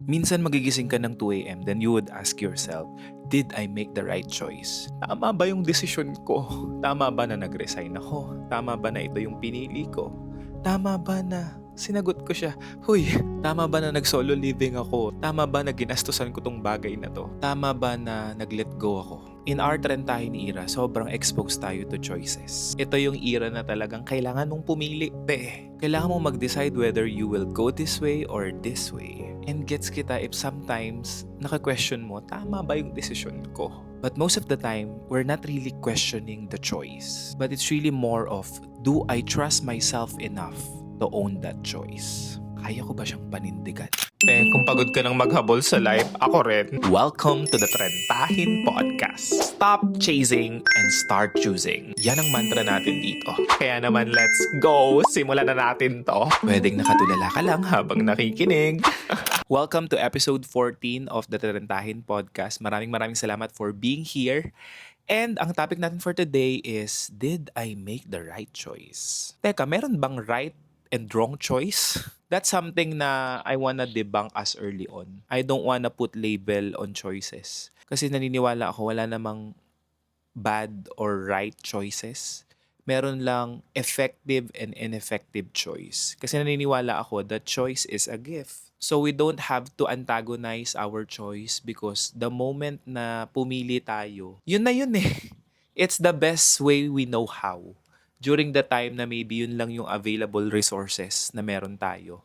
Minsan magigising ka ng 2 a.m. then you would ask yourself, did I make the right choice? Tama ba yung desisyon ko? Tama ba na nag-resign ako? Tama ba na ito yung pinili ko? Tama ba na sinagot ko siya? Huy, tama ba na nag-solo living ako? Tama ba na ginastusan ko tong bagay na to? Tama ba na nag-let go ako? In our trentahin era, sobrang exposed tayo to choices. Ito yung era na talagang kailangan mong pumili, pe. Kailangan mong mag-decide whether you will go this way or this way. And gets kita if sometimes naka-question mo, tama ba yung desisyon ko? But most of the time, we're not really questioning the choice. But it's really more of, do I trust myself enough to own that choice? Kaya ko ba siyang panindigan? Kung pagod ka ng maghabol sa life, ako rin. Welcome to the Trentahin Podcast. Stop chasing and start choosing. Yan ang mantra natin dito. Kaya naman, let's go! Simulan na natin to. Pwedeng nakatulala ka lang habang nakikinig. Welcome to episode 14 of the Trentahin Podcast. Maraming salamat for being here. And ang topic natin for today is, did I make the right choice? Teka, meron bang right and wrong choice? That's something na I wanna debunk as early on. I don't wanna put label on choices. Kasi naniniwala ako wala namang bad or right choices. Meron lang effective and ineffective choice. Kasi naniniwala ako that choice is a gift. So we don't have to antagonize our choice because the moment na pumili tayo, yun na yun eh. It's the best way we know how. During the time na maybe yun lang yung available resources na meron tayo.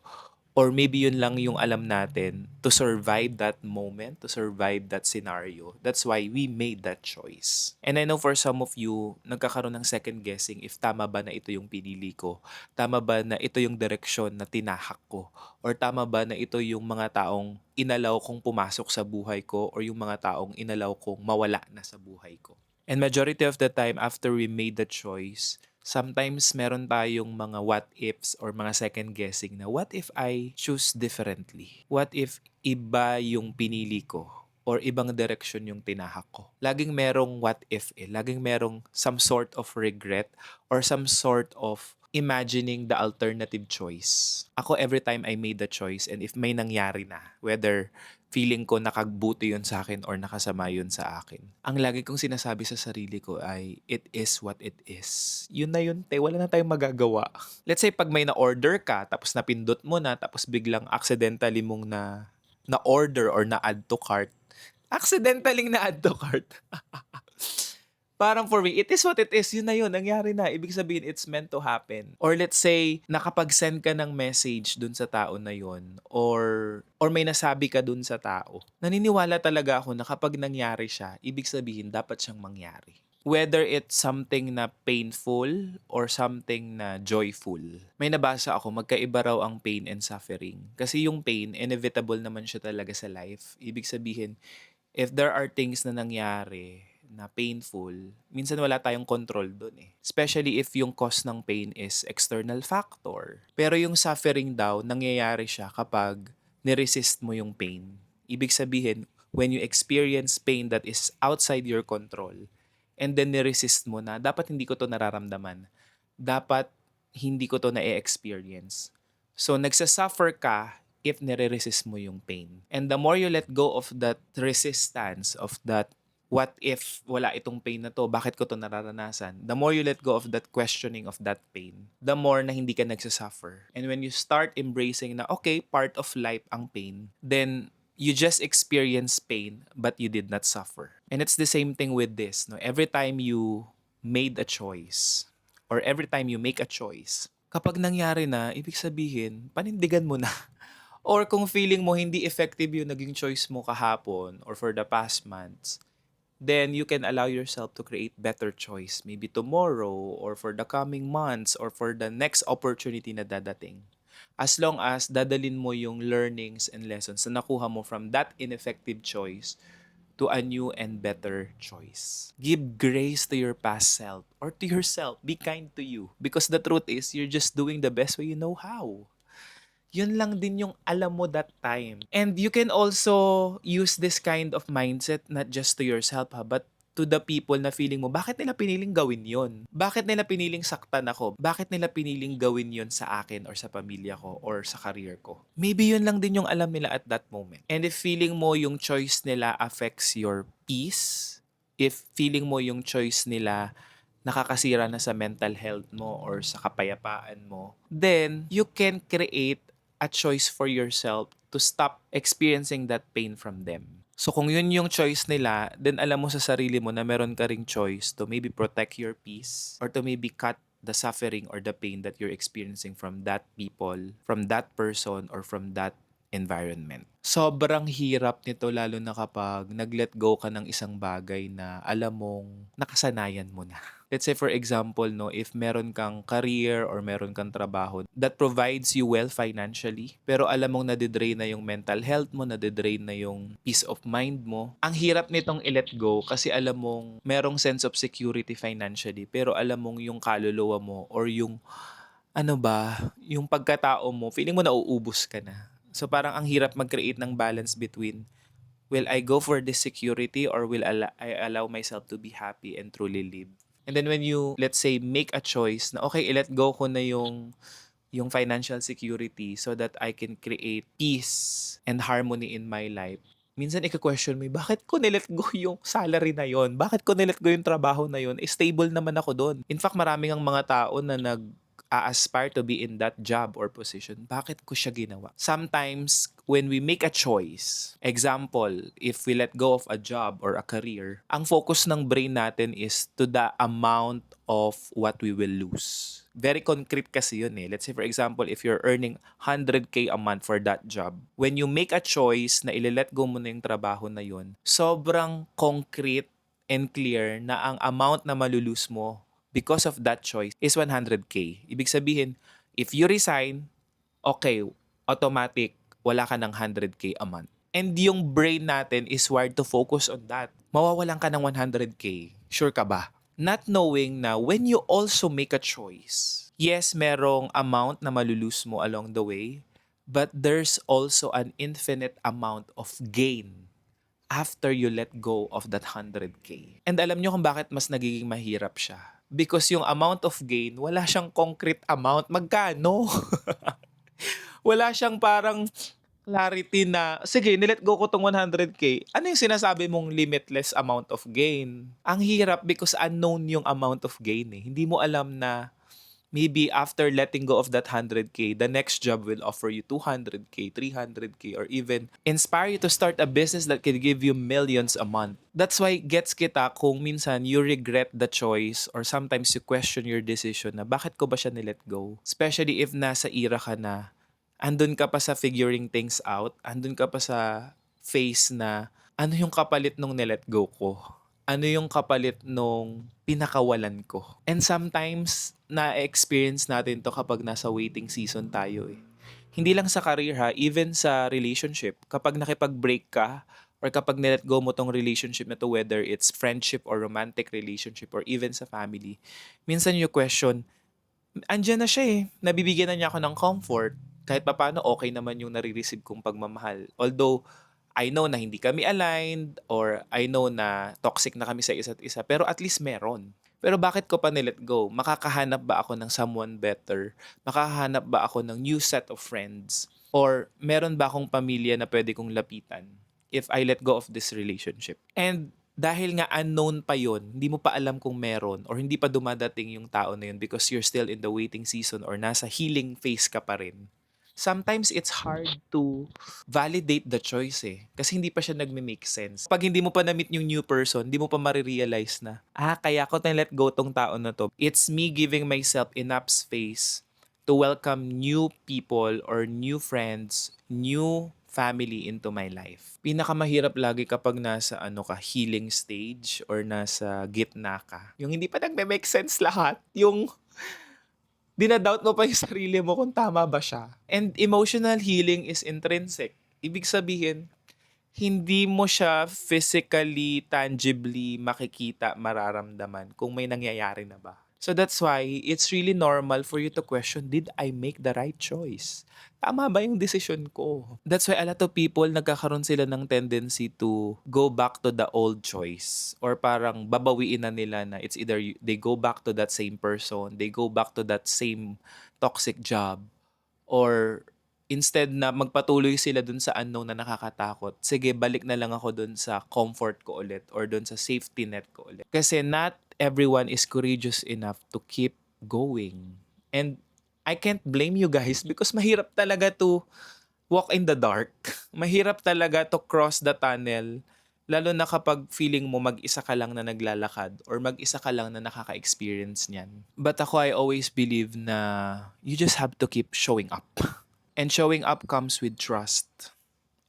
Or maybe yun lang yung alam natin to survive that moment, to survive that scenario. That's why we made that choice. And I know for some of you, nagkakaroon ng second guessing if tama ba na ito yung pinili ko? Tama ba na ito yung direksyon na tinahak ko? Or tama ba na ito yung mga taong inalaw kong pumasok sa buhay ko or yung mga taong inalaw kong mawala na sa buhay ko? And majority of the time after we made the choice, sometimes meron tayong mga what ifs or mga second guessing na what if I choose differently? What if iba yung pinili ko? Or ibang direction yung tinahak ko? Laging merong what if eh. Laging merong some sort of regret or some sort of imagining the alternative choice. Ako every time I made the choice and if may nangyari na, whether feeling ko nakagbuti yun sa akin or nakasama yun sa akin. Ang lagi kong sinasabi sa sarili ko ay, it is what it is. Yun na yun, te. Wala na tayong magagawa. Let's say, pag may na-order ka, tapos napindot mo na, tapos biglang accidentally mong na-order or na-add to cart. Accidentally na-add to cart. Parang for me, it is what it is. Yun na yun. Nangyari na. Ibig sabihin, it's meant to happen. Or let's say, nakapag-send ka ng message dun sa tao na yun. Or may nasabi ka dun sa tao. Naniniwala talaga ako na kapag nangyari siya, ibig sabihin, dapat siyang mangyari. Whether it's something na painful or something na joyful. May nabasa ako, magkaiba raw ang pain and suffering. Kasi yung pain, inevitable naman siya talaga sa life. Ibig sabihin, if there are things na nangyari na painful, minsan wala tayong control dun eh. Especially if yung cause ng pain is external factor. Pero yung suffering daw, nangyayari siya kapag niresist mo yung pain. Ibig sabihin, when you experience pain that is outside your control, and then niresist mo na, dapat hindi ko to nararamdaman. Dapat hindi ko to na-experience. So, nagsasuffer ka if nire-resist mo yung pain. And the more you let go of that resistance, of that what if wala itong pain na to, bakit ko to nararanasan, the more you let go of that questioning of that pain, the more na hindi ka nagsasuffer. And when you start embracing na, okay, part of life ang pain, then you just experience pain, but you did not suffer. And it's the same thing with this. No? Every time you made a choice, or every time you make a choice, kapag nangyari na, ibig sabihin, panindigan mo na. Or kung feeling mo hindi effective yung naging choice mo kahapon or for the past months, then you can allow yourself to create better choice. Maybe tomorrow or for the coming months or for the next opportunity na dadating. As long as dadalin mo yung learnings and lessons na nakuha mo from that ineffective choice to a new and better choice. Give grace to your past self or to yourself. Be kind to you. Because the truth is, you're just doing the best way you know how. Yun lang din yung alam mo that time. And you can also use this kind of mindset not just to yourself but to the people na feeling mo, bakit nila piniling gawin yon? Bakit nila piniling saktan ako? Bakit nila piniling gawin yon sa akin or sa pamilya ko or sa career ko? Maybe yun lang din yung alam nila at that moment. And if feeling mo yung choice nila affects your peace, if feeling mo yung choice nila nakakasira na sa mental health mo or sa kapayapaan mo, then you can create a choice for yourself to stop experiencing that pain from them. So kung yun yung choice nila, then alam mo sa sarili mo na meron ka ring choice to maybe protect your peace or to maybe cut the suffering or the pain that you're experiencing from that people, from that person, or from that environment. Sobrang hirap nito lalo na kapag nag-let go ka ng isang bagay na alam mong nakasanayan mo na. Let's say for example, no, if meron kang career or meron kang trabaho that provides you well financially, pero alam mong nadidrain na yung mental health mo, nadidrain na yung peace of mind mo, ang hirap nitong i-let go kasi alam mong merong sense of security financially, pero alam mong yung kaluluwa mo or yung ano ba, yung pagkatao mo, feeling mo nauubos ka na. So parang ang hirap mag-create ng balance between will I go for this security or will I allow myself to be happy and truly live? And then when you, let's say, make a choice na okay, i-let go ko na yung financial security so that I can create peace and harmony in my life. Minsan ika-question mo, bakit ko nilet go yung salary na yon? Bakit ko nilet go yung trabaho na yon? Stable naman ako doon. In fact, maraming ang mga tao na aspire to be in that job or position. Bakit ko siya ginawa? Sometimes, when we make a choice, example, if we let go of a job or a career, ang focus ng brain natin is to the amount of what we will lose. Very concrete kasi yun eh. Let's say for example, if you're earning 100K a month for that job, when you make a choice na ile-let go mo na yung trabaho na yun, sobrang concrete and clear na ang amount na malulose mo because of that choice is 100K. Ibig sabihin, if you resign, okay, automatic, wala ka ng 100K a month. And yung brain natin is wired to focus on that. Mawawalan ka ng 100K. Sure ka ba? Not knowing na when you also make a choice, yes, merong amount na malulose mo along the way, but there's also an infinite amount of gain after you let go of that 100K. And alam nyo kung bakit mas nagiging mahirap siya? Because yung amount of gain, wala siyang concrete amount. Magkano? Wala siyang parang clarity na, sige, nilet go ko tong 100K. Ano yung sinasabi mong limitless amount of gain? Ang hirap because unknown yung amount of gain eh. Hindi mo alam na maybe after letting go of that 100K, the next job will offer you 200K, 300K, or even inspire you to start a business that can give you millions a month. That's why gets kita kung minsan you regret the choice or sometimes you question your decision na bakit ko ba siya nilet go? Especially if nasa era ka na, andun ka pa sa figuring things out, andun ka pa sa phase na ano yung kapalit nung nilet go ko? Ano yung kapalit nung pinakawalan ko? And sometimes, na-experience natin to kapag nasa waiting season tayo eh. Hindi lang sa career ha, even sa relationship. Kapag nakipag-break ka, or kapag nilet go mo tong relationship na to, whether it's friendship or romantic relationship or even sa family, minsan you question, andyan na siya eh, nabibigyan na niya ako ng comfort, kahit papaano okay naman yung nare-receive kong pagmamahal. Although, I know na hindi kami aligned or I know na toxic na kami sa isa't isa, pero at least meron. Pero bakit ko pa nilet go? Makakahanap ba ako ng someone better? Makakahanap ba ako ng new set of friends? Or meron ba akong pamilya na pwede kong lapitan if I let go of this relationship? And dahil nga unknown pa yon, hindi mo pa alam kung meron or hindi pa dumadating yung tao na yun because you're still in the waiting season or nasa healing phase ka pa rin. Sometimes it's hard to validate the choice eh. Kasi hindi pa siya nagme-make sense. Pag hindi mo pa na-meet yung new person, hindi mo pa marirealize na, kaya ko na-let go tong tao na to. It's me giving myself enough space to welcome new people or new friends, new family into my life. Pinakamahirap lagi kapag nasa healing stage or nasa gitna ka. Yung hindi pa nagme-make sense lahat. Yung dinadoubt mo pa yung sarili mo kung tama ba siya. And emotional healing is intrinsic. Ibig sabihin, hindi mo siya physically, tangibly makikita, mararamdaman kung may nangyayari na ba. So that's why it's really normal for you to question, did I make the right choice? Tama ba yung decision ko? That's why a lot of people nagkakaroon sila ng tendency to go back to the old choice or parang babawiin na nila na it's either they go back to that same person, they go back to that same toxic job, or instead na magpatuloy sila dun sa unknown na nakakatakot, sige balik na lang ako dun sa comfort ko ulit or dun sa safety net ko ulit. Kasi not everyone is courageous enough to keep going. And I can't blame you guys because mahirap talaga to walk in the dark. Mahirap talaga to cross the tunnel. Lalo na kapag feeling mo mag-isa ka lang na naglalakad or mag-isa ka lang na nakaka-experience niyan. But ako, I always believe na you just have to keep showing up. And showing up comes with trust.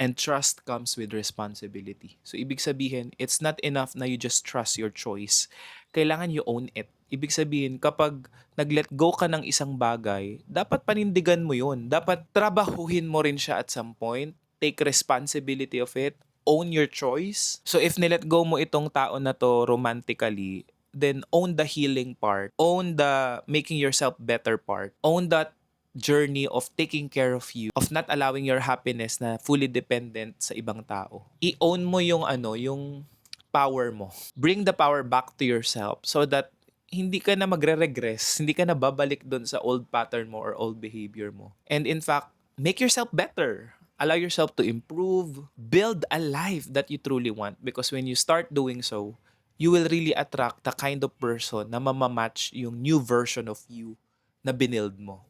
And trust comes with responsibility. So, ibig sabihin, it's not enough na you just trust your choice. Kailangan you own it. Ibig sabihin, kapag nag-let go ka ng isang bagay, dapat panindigan mo yun. Dapat trabahuhin mo rin siya at some point. Take responsibility of it. Own your choice. So, if nilet go mo itong tao na to romantically, then own the healing part. Own the making yourself better part. Own that journey of taking care of you, of not allowing your happiness na fully dependent sa ibang tao. I-own mo yung yung power mo. Bring the power back to yourself so that hindi ka na magre-regress, hindi ka na babalik doon sa old pattern mo or old behavior mo. And in fact, make yourself better. Allow yourself to improve. Build a life that you truly want because when you start doing so, you will really attract the kind of person na mamamatch yung new version of you na binild mo.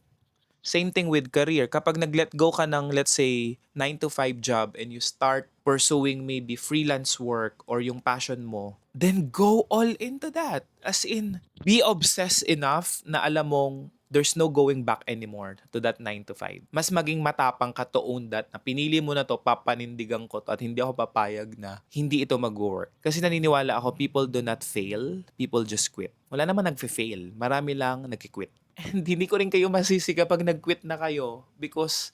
Same thing with career. Kapag nag-let go ka ng, let's say, 9 to 5 job and you start pursuing maybe freelance work or yung passion mo, then go all into that. As in, be obsessed enough na alam mong there's no going back anymore to that 9 to 5. Mas maging matapang ka to own that na pinili mo na to, papanindigan ko to at hindi ako papayag na hindi ito mag-work. Kasi naniniwala ako, people do not fail, people just quit. Wala naman nagfe-fail. Marami lang nagki-quit. And hindi ko rin kayo masisi kapag nag-quit na kayo because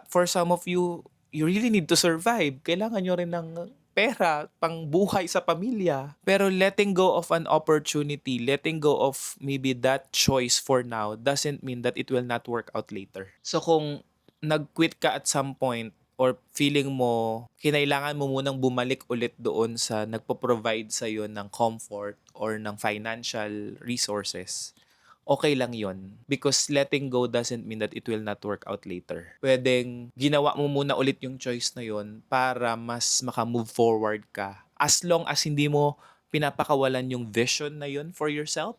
for some of you, you really need to survive. Kailangan nyo rin ng pera, pang buhay sa pamilya. Pero letting go of an opportunity, letting go of maybe that choice for now doesn't mean that it will not work out later. So kung nag-quit ka at some point or feeling mo, kinailangan mo munang bumalik ulit doon sa nagpo-provide sa'yo ng comfort or ng financial resources, okay lang yon because letting go doesn't mean that it will not work out later. Pwedeng ginawa mo muna ulit yung choice na yon para mas maka-move forward ka. As long as hindi mo pinapakawalan yung vision na yon for yourself,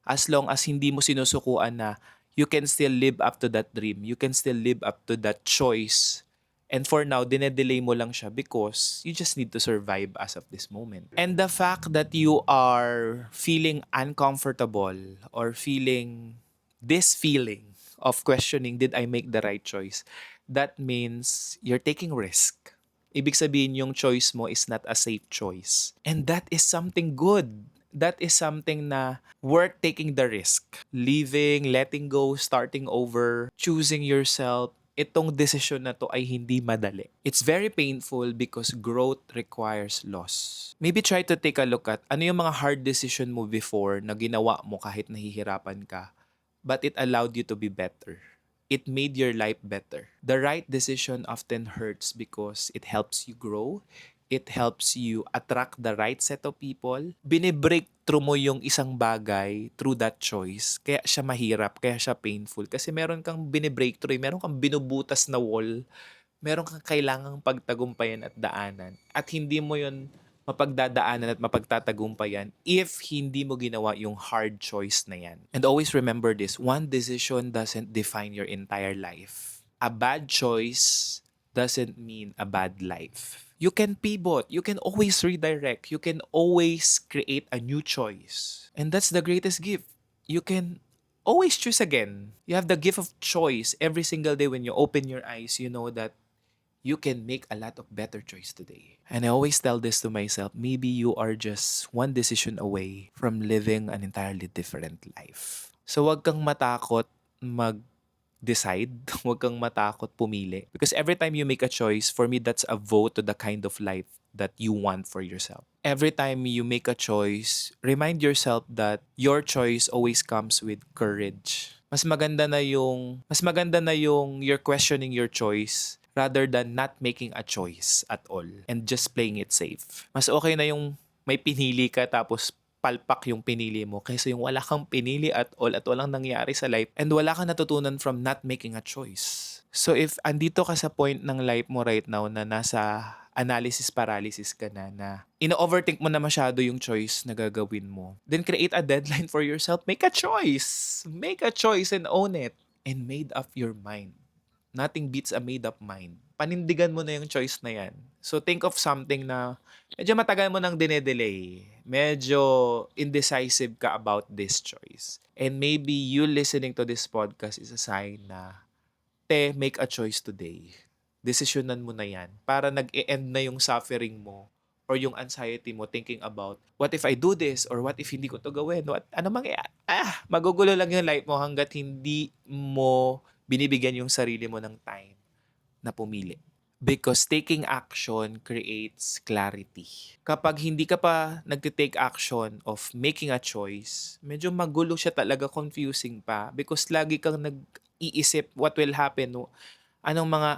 as long as hindi mo sinusukuan na you can still live up to that dream, you can still live up to that choice. And for now, dinedelay mo lang siya because you just need to survive as of this moment. And the fact that you are feeling uncomfortable or feeling this feeling of questioning, did I make the right choice? That means you're taking risk. Ibig sabihin yung choice mo is not a safe choice. And that is something good. That is something na worth taking the risk. Leaving, letting go, starting over, choosing yourself, itong desisyon na to ay hindi madali. It's very painful because growth requires loss. Maybe try to take a look at ano yung mga hard decision mo before na ginawa mo kahit nahihirapan ka, but it allowed you to be better. It made your life better. The right decision often hurts because it helps you grow. It helps you attract the right set of people. Binibreak through mo yung isang bagay through that choice. Kaya siya mahirap, kaya siya painful. Kasi meron kang binibreak through, meron kang binubutas na wall, meron kang kailangang pagtagumpayan at daanan. At hindi mo yun mapagdadaanan at mapagtatagumpayan if hindi mo ginawa yung hard choice na yan. And always remember this, one decision doesn't define your entire life. A bad choice doesn't mean a bad life. You can pivot. You can always redirect. You can always create a new choice. And that's the greatest gift. You can always choose again. You have the gift of choice every single day when you open your eyes. You know that you can make a lot of better choice today. And I always tell this to myself, maybe you are just one decision away from living an entirely different life. So wag kang matakot decide, huwag kang matakot pumili. Because every time you make a choice, for me, that's a vote to the kind of life that you want for yourself. Every time you make a choice, remind yourself that your choice always comes with courage. Mas maganda na yung you're questioning your choice rather than not making a choice at all and just playing it safe. Mas okay na yung may pinili ka tapos palpak yung pinili mo kaysa yung wala kang pinili at all at walang nangyari sa life and wala kang natutunan from not making a choice. So if andito ka sa point ng life mo right now na nasa analysis paralysis ka na ino-overthink mo na masyado yung choice na gagawin mo, then create a deadline for yourself. Make a choice. Make a choice and own it. And made up your mind. Nothing beats a made up mind. Panindigan mo na yung choice na yan. So think of something na medyo matagal mo nang dinedelay. Medyo indecisive ka about this choice. And maybe you listening to this podcast is a sign na make a choice today. Desisyonan mo na yan para nag-e-end na yung suffering mo or yung anxiety mo thinking about, what if I do this? Or what if hindi ko to gawin? Ano mangyayari? Magugulo lang yung life mo hanggat hindi mo binibigyan yung sarili mo ng time na pumili. Because taking action creates clarity. Kapag hindi ka pa nagtitake action of making a choice, medyo magulo siya talaga, confusing pa. Because lagi kang nag-iisip what will happen. Anong mga,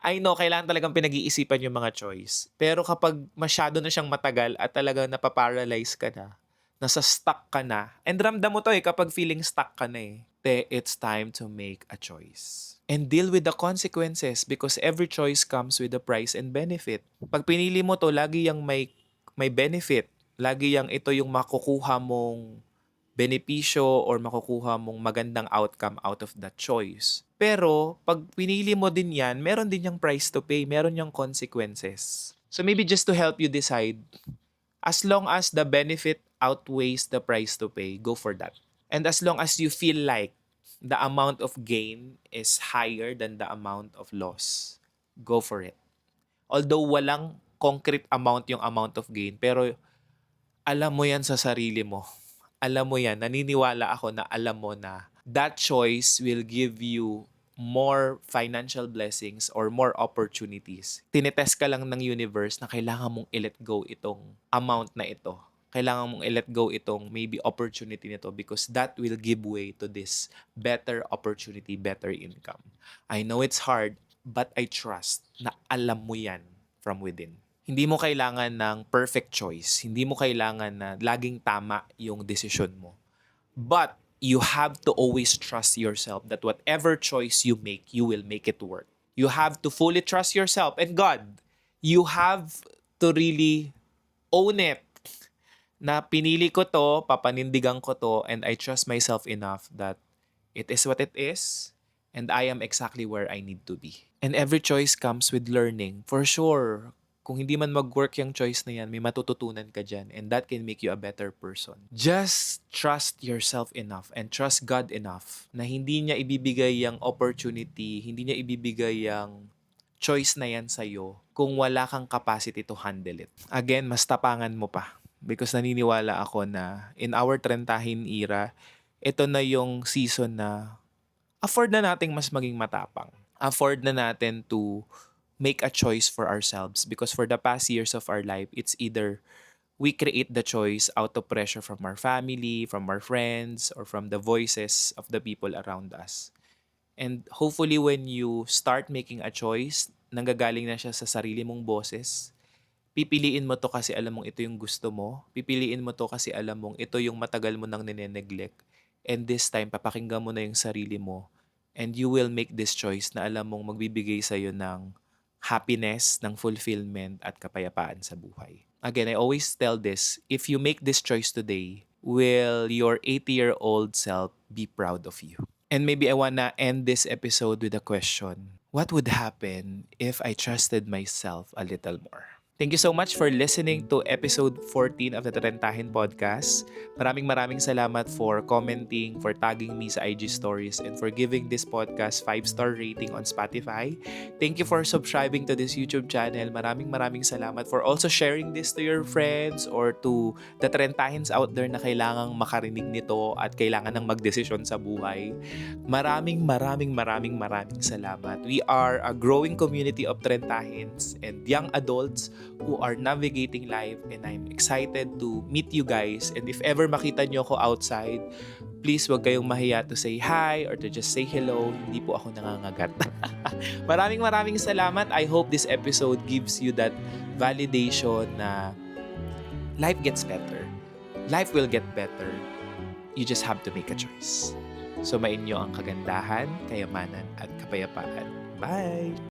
I know, kailangan talagang pinag-iisipan yung mga choice. Pero kapag masyado na siyang matagal at talagang napaparalyze ka na, nasa stuck ka na, and ramdam mo to kapag feeling stuck ka na it's time to make a choice. And deal with the consequences because every choice comes with a price and benefit. Pag pinili mo to, lagi yung may benefit. Lagi yung ito yung makukuha mong benepisyo or makukuha mong magandang outcome out of that choice. Pero, pag pinili mo din yan, meron din yung price to pay, meron yung consequences. So maybe just to help you decide, as long as the benefit outweighs the price to pay, go for that. And as long as you feel like the amount of gain is higher than the amount of loss, go for it. Although walang concrete amount yung amount of gain, pero alam mo yan sa sarili mo. Alam mo yan, naniniwala ako na alam mo na that choice will give you more financial blessings or more opportunities. Tinetest ka lang ng universe na kailangan mong i-let go itong amount na ito. Kailangan mong i-let go itong maybe opportunity nito because that will give way to this better opportunity, better income. I know it's hard, but I trust na alam mo yan from within. Hindi mo kailangan ng perfect choice. Hindi mo kailangan na laging tama yung desisyon mo. But you have to always trust yourself that whatever choice you make, you will make it work. You have to fully trust yourself and God. You have to really own it. Na pinili ko to, papanindigan ko to, and I trust myself enough that it is what it is, and I am exactly where I need to be. And every choice comes with learning. For sure, kung hindi man mag-work yung choice na yan, may matututunan ka dyan, and that can make you a better person. Just trust yourself enough and trust God enough na hindi niya ibibigay yung opportunity, hindi niya ibibigay yung choice na yan sa'yo kung wala kang capacity to handle it. Again, mas tapangan mo pa. Because naniniwala ako na in our trentahin era, ito na yung season na afford na nating mas maging matapang. Afford na natin to make a choice for ourselves because for the past years of our life, it's either we create the choice out of pressure from our family, from our friends, or from the voices of the people around us. And hopefully when you start making a choice, nanggagaling na siya sa sarili mong boses, pipiliin mo to kasi alam mong ito yung gusto mo. Pipiliin mo to kasi alam mong ito yung matagal mo nang nine-neglect. And this time, papakinggan mo na yung sarili mo. And you will make this choice na alam mong magbibigay sa'yo ng happiness, ng fulfillment at kapayapaan sa buhay. Again, I always tell this, if you make this choice today, will your 80-year-old self be proud of you? And maybe I wanna end this episode with a question. What would happen if I trusted myself a little more? Thank you so much for listening to episode 14 of the Tarentahin Podcast. Maraming salamat for commenting, for tagging me sa IG stories, and for giving this podcast 5-star rating on Spotify. Thank you for subscribing to this YouTube channel. Maraming salamat for also sharing this to your friends or to the Tarentahins out there na kailangang makarinig nito at kailangan ng magdesisyon sa buhay. Maraming salamat. We are a growing community of Tarentahins and young adults who are navigating life, and I'm excited to meet you guys. And if ever makita nyo ako outside, please wag kayong mahiya to say hi or to just say hello. Hindi po ako nangangagat. maraming salamat. I hope this episode gives you that validation na life gets better. Life will get better. You just have to make a choice. So mainyo ang kagandahan, kayamanan at kapayapaan. Bye!